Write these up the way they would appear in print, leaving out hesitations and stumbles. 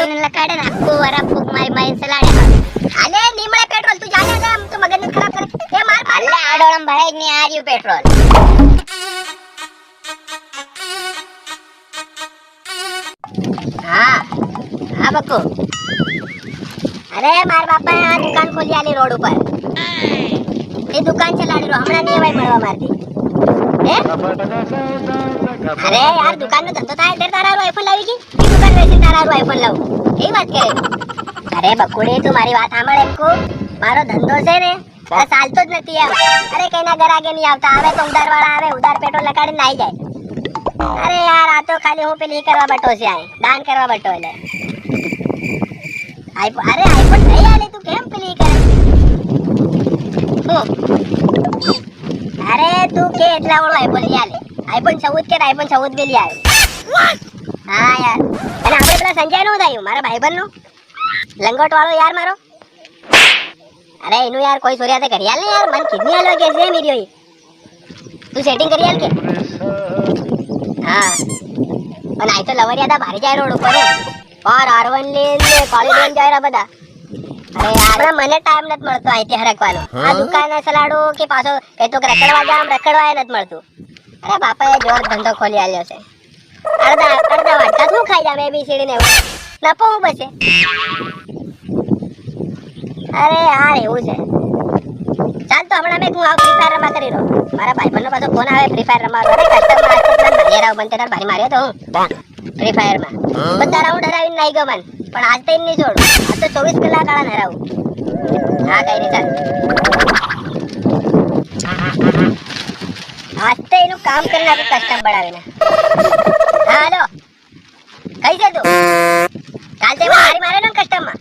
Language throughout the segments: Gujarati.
पेट्रोल ने लकाडे ना को वरा फूक मारी मारी सलाडे अले नीमळे पेट्रोल तू जाने दे तू मगज न खराब करे ए मार अल्ले आडोळम भराय नहीं आ रही पेट्रोल हां हां बक्को अरे मार बापा यहाँ दुकान खोली आली रोड ऊपर ये दुकान चलाड़ी रो हमरा नहीं भाई मरवा मारती अरे यार दुकान में धंधो थाय तेरे तारा आईफोन लावी की दुकान वैसे तारा आईफोन लाऊ यही बात करे अरे बकुड़ी तुम्हारी बात सांभळ को मारो धंधो से ने चालतो ज નથી એમ अरे कईना घर आगे नहीं आवता आवे तो उधार वाला आवे उधार पेट्रोल लकाड़ी नहीं जाए अरे यार आ तो खाली हो पेली करवा बटो से आए दान करवा बटो ले आईफोन अरे आईफोन नहीं आले तू केम पेली करे अरे तू के इतना बड़ो आईफोन ले आले आईफोन 14 के आईफोन 14 भी ले आए हां यार અને આપણે પેલા સંજય નું થાયું મારા ભાઈબંધ નું લંગોટ વાળો यार मारो अरे इनु यार कोई सोरिया ते करियाल ने यार मन कितनी आलो कैसे है मेरी तू सेटिंग करियाल के हां पण आई तो लवरिया था भारी जाय रोड ऊपर और R1 लेन कॉलेज लेन जाय रा बदा अरे यार મને ટાઈમ નત મળતો આઈતે હરકવાનો આ દુકાને સલાડો કે પાછો એ તો રખડવા જામ રખડવાય નત મળતું અરે બાપાએ જોર ધંધો ખોલી આલ્યો છે અડધા વાટકા શું ખાઈ જામે ABCD ને નપો બસે अरे यार એવું છે ચાલ તો હમણાં મે હું આ ફ્રી ફાયર રમવા કરી રહ્યો મારા ભાઈબંધનો પાછો ફોન આવે ફ્રી ફાયર રમવા અરે કસ્ટમર આ તો ભલે રાવ બનતે તાર ભારી માર્યો તો હું ફ્રી ફાયર માં બધા રાઉન્ડ હરાવીને નાઈ ગયો મન પણ આજ તો નહીં છોડું આ તો 24 કલાક આળા હરાવું હા કઈ નહીં ચાલ આજ તો એનું કામ કરીને આપું કસ્ટમ બળાવીને હા હાલો કઈ છે તું કાલ તે મારી મારેલો કસ્ટમ માં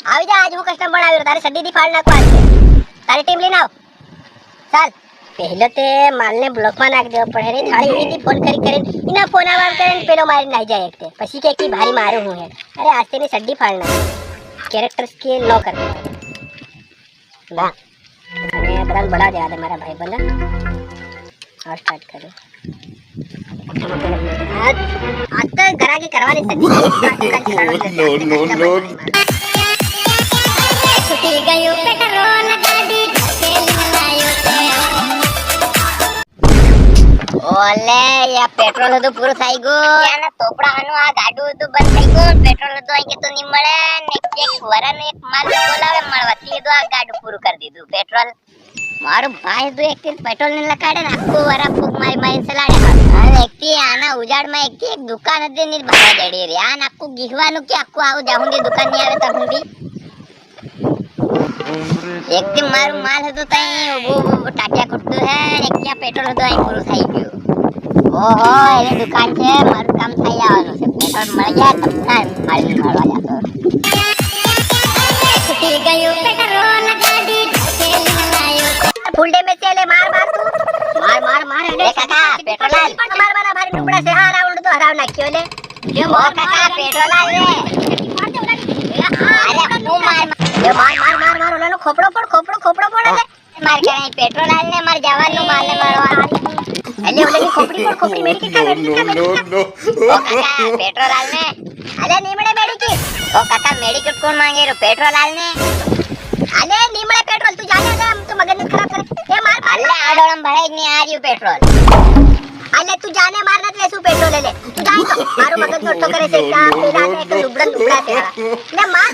આવી જા આજ હું કસ્ટમ બનાવ્યો તારે સડી દી ફાડ નાખવા છે તારી ટીમ લઈને આવ ચાલ પહેલો તે માલને બ્લોક માં નાખ દેવો પડે રે થાળી એની ફોન કરી ઇના ફોન આવા કરીને પેલો મારી નાઈ જાય એકતે પછી કે કી ભારી મારું હું હે અરે આજ તેની સડી ફાડ નાખ कैरेक्टर स्किल नो कर वाह अरे बड़ा बड़ा दे दे मेरा भाई बंदा और स्टार्ट करो आज तो करा के करवा नहीं सकती नो नो नो छुट्टी गयो पेट्रोल गाड़ी के लायो ओले या पेट्रोल तो पूरो થઈ ગયો યાના તોપડાનું આ ગાડું તો બંધ થઈ ગયો પેટ્રોલ તો અહીં કે તો ની મળે ને એક વરાને એક માલ બોલાવે મળવાથી તો આ ગાડું પૂરું કરી દીધું પેટ્રોલ મારો ભાઈ તો એક પેટ્રોલ ને લકાડે ને આખો વરા ફૂક મારી મારી સલાડે આ વ્યક્તિ આના ઉજાડમાં એક દુકાન હતી ની બહાર જડી રે આ આખું ગીહવાનું કે આખું આવું જાઉંગી દુકાન ની આવે તો હું બી એક થી મારું માલ હતો તઈ વો ટાટિયા કુટતું હે એક ત્યાં પેટ્રોલ હતો અહીં પૂરું થઈ ગયું ઓહો એ દુકાન છે મારું કામ થઈ આવવાનું છે પેટ્રોલ મળી જાય તો મારી મળવા જાતો છૂટી ગયું પેટ્રોલ ગાડી કે લાયો ફૂલ ડેમેજ છે લે માર માર તું માર અરે કાકા પેટ્રોલ આલ મારવાના ભારી ટુકડા છે આ રાઉન્ડ તો હરાવ નાખ્યો લે જે મોર કાકા પેટ્રોલ આલ લે અરે હું માર ઓલાનો ખોપડો પડ લે માર કે પેટ્રોલ આલ ને માર જવાનું માલ ને મારવા અલે ઓલાની ખોપડી મેડી કે નો ઓ કાકા પેટ્રોલ આલ ને અલે નીમડે મેડી કે ઓ કાકા મેડી કે કોણ માંગે રો પેટ્રોલ આલ ને અલે નીમડે પેટ્રોલ તું જાને દે તું મગજ ન ખરાબ કરે એ માર અલે આડોળમ ભરાય જ ની આ રહ્યું પેટ્રોલ અલે તું જાને માર નત લેસુ પેટ્રોલ લે તું જાઈ તો મારું મગજ નોટો કરે છે કા પેલા ને એક લુબડા છે લે માર